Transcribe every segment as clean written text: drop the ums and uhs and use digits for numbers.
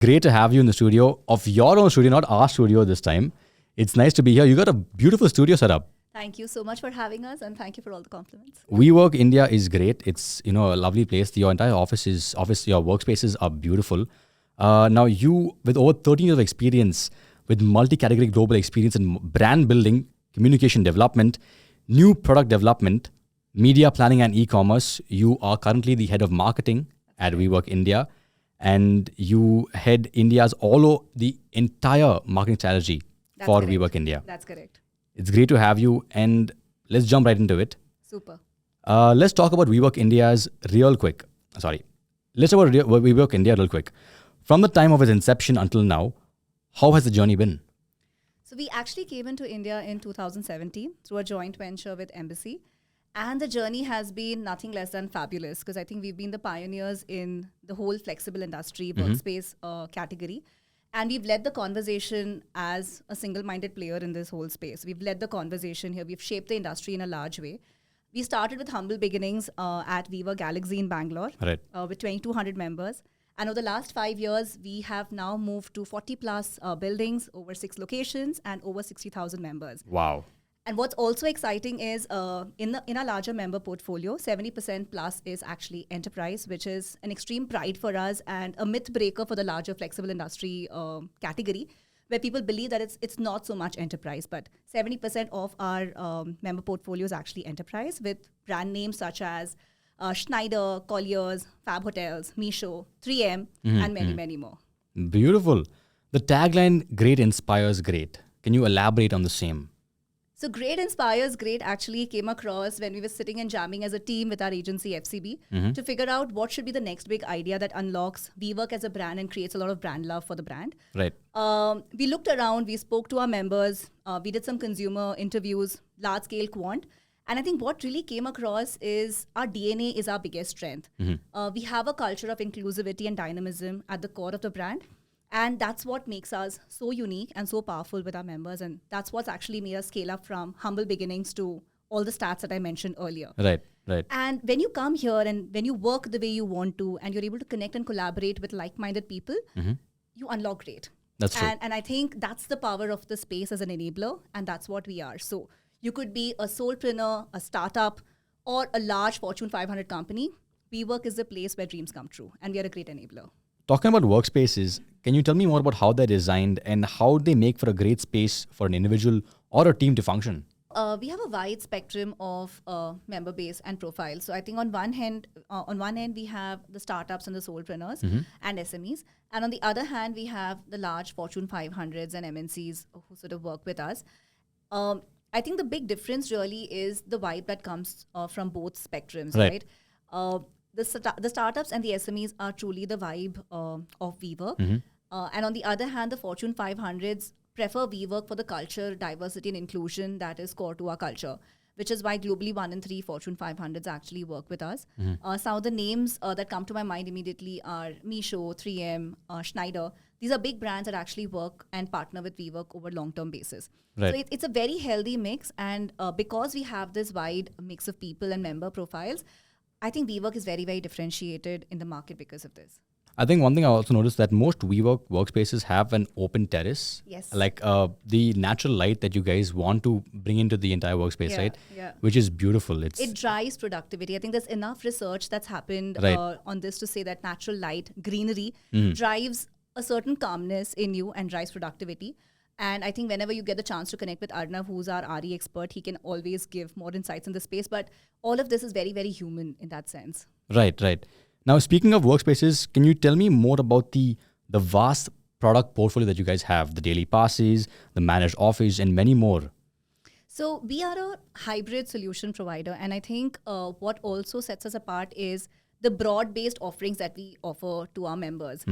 Great to have you in the studio of your own studio, not our studio this time. It's nice to be here. You got a beautiful studio set up. Thank you so much for having us, and thank you for all the compliments. WeWork India is great. It's a lovely place. Your entire your workspaces are beautiful. Now you, with over 13 years of experience, with multi-category global experience in brand building, communication development, new product development, media planning and e-commerce, you are currently the head of marketing at WeWork India, and you head the entire marketing strategy for correct. WeWork India. That's correct. It's great to have you, and let's jump right into it. Super. Let's talk about WeWork India's real quick. Sorry. Let's talk about WeWork India real quick. From the time of its inception until now, how has the journey been? So we actually came into India in 2017 through a joint venture with Embassy. And the journey has been nothing less than fabulous, because I think we've been the pioneers in the whole flexible industry, workspace category. And we've led the conversation as a single-minded player in this whole space. We've led the conversation here. We've shaped the industry in a large way. We started with humble beginnings at WeWork Galaxy in Bangalore, Right. with 2,200 members. And over the last 5 years, we have now moved to 40 plus buildings, over 6 locations, and over 60,000 members. Wow. And what's also exciting is in our larger member portfolio, 70% plus is actually enterprise, which is an extreme pride for us and a myth breaker for the larger flexible industry category, where people believe that it's not so much enterprise, but 70% of our member portfolio is actually enterprise, with brand names such as Schneider, Colliers, Fab Hotels, Misho, 3M, and many, many more. Beautiful. The tagline, great inspires great. Can you elaborate on the same? So great inspires great actually came across when we were sitting and jamming as a team with our agency FCB to figure out what should be the next big idea that unlocks WeWork as a brand and creates a lot of brand love for the brand. Right. We looked around, we spoke to our members, we did some consumer interviews, large scale quant. And I think what really came across is our DNA is our biggest strength. We have a culture of inclusivity and dynamism at the core of the brand. And that's what makes us so unique and so powerful with our members. And that's what's actually made us scale up from humble beginnings to all the stats that I mentioned earlier. Right. And when you come here and when you work the way you want to, and you're able to connect and collaborate with like-minded people, you unlock great. That's true. And I think that's the power of the space as an enabler. And that's what we are. So you could be a solopreneur, a startup, or a large Fortune 500 company. WeWork is the place where dreams come true. And we are a great enabler. Talking about workspaces, can you tell me more about how they're designed and how they make for a great space for an individual or a team to function? We have a wide spectrum of member base and profiles. So I think on one hand, we have the startups and the solopreneurs and SMEs, and on the other hand, we have the large Fortune 500s and MNCs who sort of work with us. I think the big difference really is the vibe that comes from both spectrums, right? The startups and the SMEs are truly the vibe of WeWork. And on the other hand, the Fortune 500s prefer WeWork for the culture, diversity, and inclusion that is core to our culture, which is why globally 1 in 3 Fortune 500s actually work with us. Some of the names that come to my mind immediately are Misho, 3M, Schneider. These are big brands that actually work and partner with WeWork over long-term basis. Right. So it's a very healthy mix. And because we have this wide mix of people and member profiles, I think WeWork is very, very differentiated in the market because of this. I think one thing I also noticed that most WeWork workspaces have an open terrace. Yes. Like the natural light that you guys want to bring into the entire workspace, right? Yeah. Which is beautiful. It drives productivity. I think there's enough research that's happened on this to say that natural light, greenery, drives a certain calmness in you and drives productivity. And I think whenever you get the chance to connect with Arnav, who's our RE expert, he can always give more insights in the space. But all of this is very, very human in that sense. Right. Now, speaking of workspaces, can you tell me more about the vast product portfolio that you guys have? The daily passes, the managed office, and many more. So we are a hybrid solution provider. And I think what also sets us apart is the broad-based offerings that we offer to our members.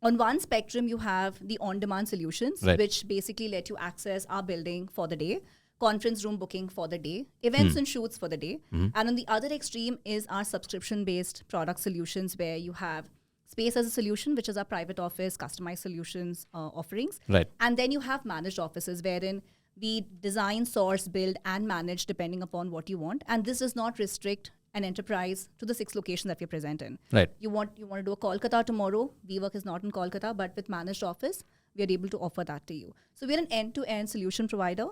On one spectrum, you have the on-demand solutions, which basically let you access our building for the day, conference room booking for the day, events and shoots for the day. And on the other extreme is our subscription-based product solutions, where you have Space as a solution, which is our private office, customized solutions offerings. Right. And then you have managed offices, wherein we design, source, build, and manage depending upon what you want. And this does not restrict an enterprise to the 6 locations that we're present in. Right. You want to do a Kolkata tomorrow. WeWork is not in Kolkata, but with managed office, we are able to offer that to you. So we're an end-to-end solution provider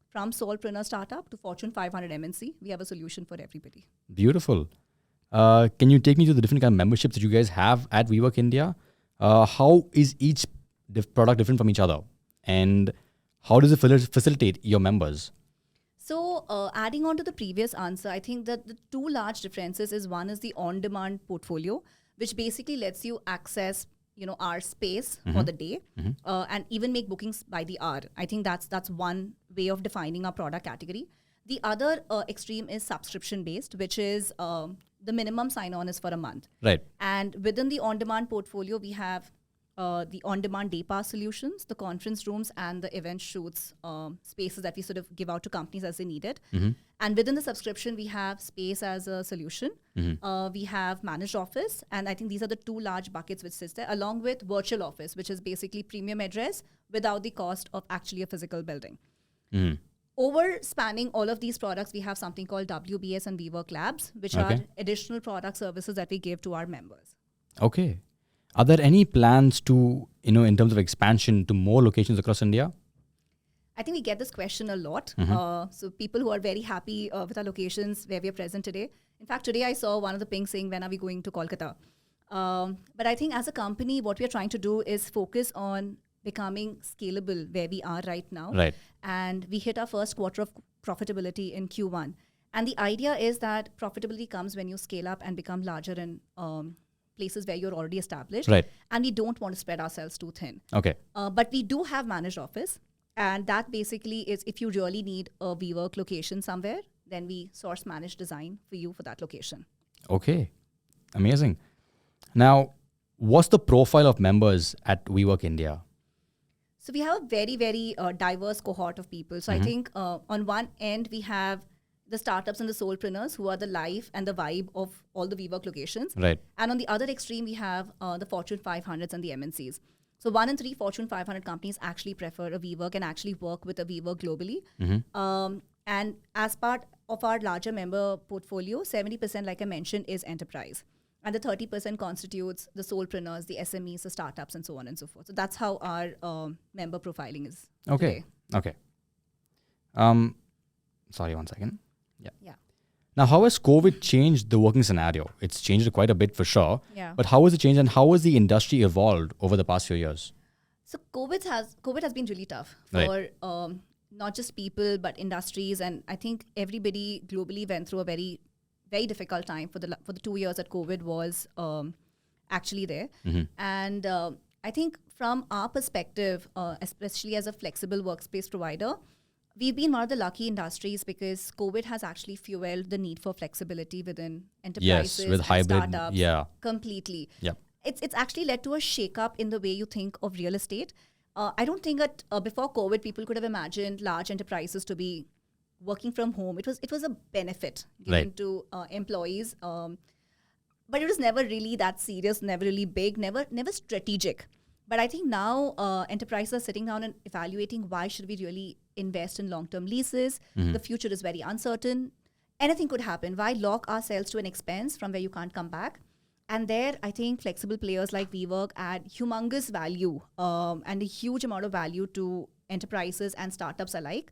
from solopreneur startup to Fortune 500 MNC. We have a solution for everybody. Beautiful. Can you take me to the different kind of memberships that you guys have at WeWork India? How is each product different from each other? And how does it facilitate your members? So adding on to the previous answer, I think that the 2 large differences is one is the on-demand portfolio, which basically lets you access our space for the day and even make bookings by the hour. I think that's one way of defining our product category. The other extreme is subscription based, which is the minimum sign-on is for a month. Right. And within the on-demand portfolio, we have the on-demand day pass solutions, the conference rooms, and the event shoots spaces that we sort of give out to companies as they need it. And within the subscription, we have space as a solution. We have managed office, and I think these are the 2 large buckets which sits there, along with virtual office, which is basically premium address without the cost of actually a physical building. Over spanning all of these products, we have something called WBS and WeWork Labs, which are additional product services that we give to our members. Okay. Are there any plans to, in terms of expansion to more locations across India? I think we get this question a lot. So people who are very happy with our locations where we are present today. In fact, today I saw one of the pings saying, when are we going to Kolkata? But I think as a company, what we are trying to do is focus on becoming scalable where we are right now. Right. And we hit our first quarter of profitability in Q1. And the idea is that profitability comes when you scale up and become larger in places where you're already established. Right. And we don't want to spread ourselves too thin. Okay. But we do have managed office. And that basically is if you really need a WeWork location somewhere, then we source managed design for you for that location. Okay. Amazing. Now, what's the profile of members at WeWork India? So we have a very, very diverse cohort of people. So I think on one end, we have the startups and the solopreneurs who are the life and the vibe of all the WeWork locations. Right. And on the other extreme, we have the Fortune 500s and the MNCs. So 1 in 3 Fortune 500 companies actually prefer a WeWork and actually work with a WeWork globally. And as part of our larger member portfolio, 70%, like I mentioned, is enterprise. And the 30% constitutes the solopreneurs, the SMEs, the startups, and so on and so forth. So that's how our member profiling is today. Okay. Sorry, 1 second. Yeah. Now, how has COVID changed the working scenario? It's changed it quite a bit for sure. Yeah. But how has it changed and how has the industry evolved over the past few years? So COVID has been really tough for not just people, but industries. And I think everybody globally went through a very, very difficult time for the 2 years that COVID was actually there. And I think from our perspective, especially as a flexible workspace provider, we've been one of the lucky industries because COVID has actually fueled the need for flexibility within enterprises Yes, with and hybrid, startups. Completely. Yep. It's actually led to a shake-up in the way you think of real estate. I don't think that before COVID, people could have imagined large enterprises to be working from home. It was a benefit given to employees, but it was never really that serious, never really big, never strategic. But I think now enterprises are sitting down and evaluating why should we really invest in long-term leases. The future is very uncertain. Anything could happen. Why lock ourselves to an expense from where you can't come back? And there, I think flexible players like WeWork add humongous value and a huge amount of value to enterprises and startups alike.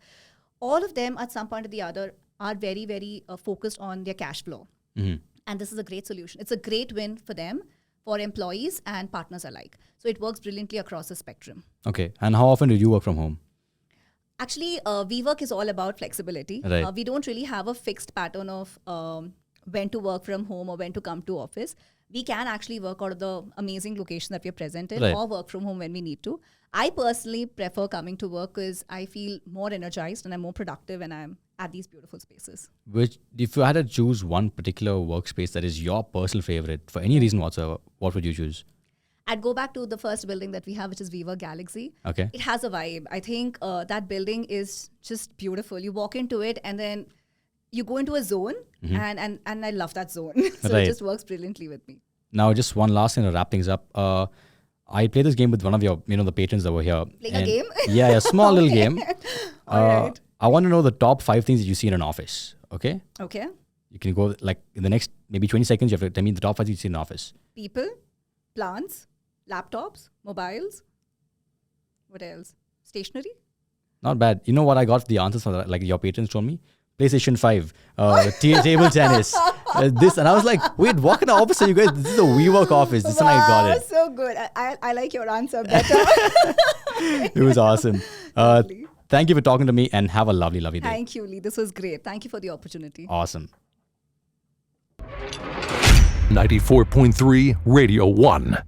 All of them at some point or the other are very, very focused on their cash flow. And this is a great solution. It's a great win for them, for employees and partners alike. So it works brilliantly across the spectrum. Okay. And how often do you work from home? Actually, WeWork is all about flexibility. Right. We don't really have a fixed pattern of when to work from home or when to come to office. We can actually work out of the amazing location that we're present in or work from home when we need to. I personally prefer coming to work because I feel more energized and I'm more productive when I'm at these beautiful spaces. Which, if you had to choose one particular workspace that is your personal favorite for any reason whatsoever, what would you choose? I'd go back to the first building that we have, which is WeWork Galaxy. Okay. It has a vibe. I think that building is just beautiful. You walk into it and then you go into a zone and I love that zone. So it just works brilliantly with me. Now, just one last thing to wrap things up. I played this game with one of your, the patrons that were here. Playing a game? Yeah, a small little game. All right. I want to know the top 5 things that you see in an office. Okay? Okay. You can go like in the next maybe 20 seconds. You have to tell me the top 5 things you see in an office. People, plants, laptops, mobiles. What else? Stationery. Not bad. You know what I got the answers for that? Like your patrons told me? PlayStation 5, table tennis, this. And I was like, wait, what kind of office are you guys? This is a WeWork office. This one I got it. So good. I like your answer better. It was awesome. Thank you for talking to me and have a lovely, lovely day. Thank you, Lee. This was great. Thank you for the opportunity. Awesome. 94.3 Radio 1.